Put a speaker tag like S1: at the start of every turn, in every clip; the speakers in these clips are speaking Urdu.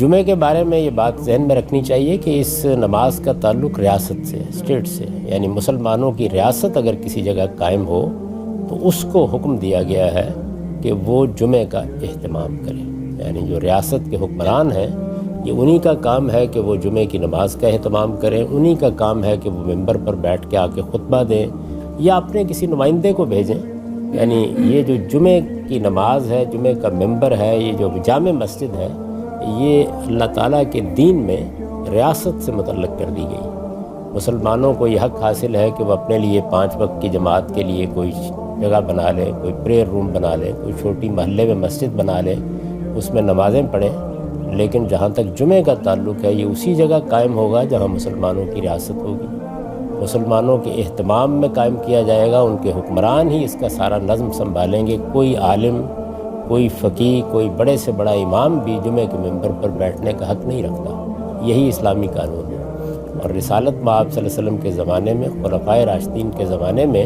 S1: جمعے کے بارے میں یہ بات ذہن میں رکھنی چاہیے کہ اس نماز کا تعلق ریاست سے، اسٹیٹ سے، یعنی مسلمانوں کی ریاست اگر کسی جگہ قائم ہو تو اس کو حکم دیا گیا ہے کہ وہ جمعے کا اہتمام کرے۔ یعنی جو ریاست کے حکمران ہیں یہ انہی کا کام ہے کہ وہ جمعے کی نماز کا اہتمام کریں، انہی کا کام ہے کہ وہ ممبر پر بیٹھ کے آ کے خطبہ دیں یا اپنے کسی نمائندے کو بھیجیں۔ یعنی یہ جو جمعے کی نماز ہے، جمعے کا ممبر ہے، یہ جو جامع مسجد ہے، یہ اللہ تعالیٰ کے دین میں ریاست سے متعلق کر دی گئی۔ مسلمانوں کو یہ حق حاصل ہے کہ وہ اپنے لیے 5 وقت کی جماعت کے لیے کوئی جگہ بنا لیں، کوئی پریئر روم بنا لیں، کوئی چھوٹی محلے میں مسجد بنا لیں، اس میں نمازیں پڑھیں، لیکن جہاں تک جمعے کا تعلق ہے یہ اسی جگہ قائم ہوگا جہاں مسلمانوں کی ریاست ہوگی، مسلمانوں کے اہتمام میں قائم کیا جائے گا، ان کے حکمران ہی اس کا سارا نظم سنبھالیں گے۔ کوئی عالم، کوئی فقیہ، کوئی بڑے سے بڑا امام بھی جمعے کے ممبر پر بیٹھنے کا حق نہیں رکھتا۔ یہی اسلامی قانون ہے۔ اور رسالت مآب صلی اللہ علیہ وسلم کے زمانے میں، خلفائے راشدین کے زمانے میں،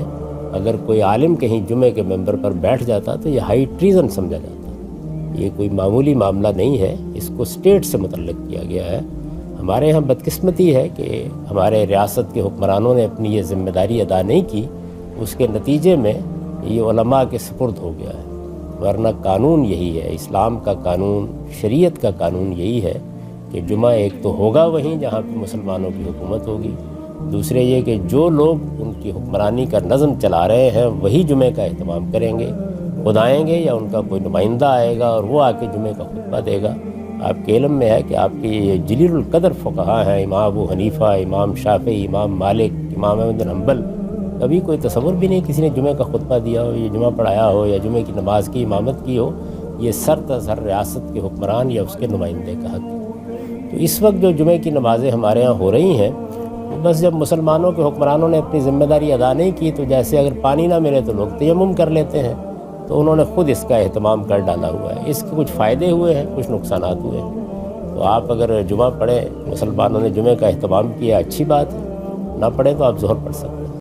S1: اگر کوئی عالم کہیں جمعے کے ممبر پر بیٹھ جاتا تو یہ ہائی ٹریزن سمجھا جاتا۔ یہ کوئی معمولی معاملہ نہیں ہے، اس کو اسٹیٹ سے متعلق کیا گیا ہے۔ ہمارے ہاں بدقسمتی ہے کہ ہمارے ریاست کے حکمرانوں نے اپنی یہ ذمہ داری ادا نہیں کی، اس کے نتیجے میں یہ علماء کے سپرد ہو گیا ہے، ورنہ قانون یہی ہے، اسلام کا قانون، شریعت کا قانون یہی ہے کہ جمعہ ایک تو ہوگا وہیں جہاں پہ مسلمانوں کی حکومت ہوگی، دوسرے یہ کہ جو لوگ ان کی حکمرانی کا نظم چلا رہے ہیں وہی جمعے کا اہتمام کریں گے، خود آئیں گے یا ان کا کوئی نمائندہ آئے گا اور وہ آ کے جمعے کا خطبہ دے گا۔ آپ کے علم میں ہے کہ آپ کے یہ جلیل القدر فقہا ہیں، امام ابو حنیفہ، امام شافعی، امام مالک، امام احمد بن حنبل، کبھی کوئی تصور بھی نہیں کسی نے جمعے کا خطبہ دیا ہو، یہ جمعہ پڑھایا ہو یا جمعے کی نماز کی امامت کی ہو۔ یہ سر تسر ریاست کے حکمران یا اس کے نمائندے کا حق ہے۔ تو اس وقت جو جمعے کی نمازیں ہمارے ہاں ہو رہی ہیں، بس جب مسلمانوں کے حکمرانوں نے اپنی ذمہ داری ادا نہیں کی تو جیسے اگر پانی نہ ملے تو لوگ تیمم کر لیتے ہیں، تو انہوں نے خود اس کا اہتمام کر ڈالا ہوا ہے۔ اس کے کچھ فائدے ہوئے ہیں، کچھ نقصانات ہوئے ہیں۔ تو آپ اگر جمعہ پڑھیں، مسلمانوں نے جمعے کا اہتمام کیا، اچھی بات ہے، نہ پڑھیں تو آپ ظہر پڑھ سکتے ہیں۔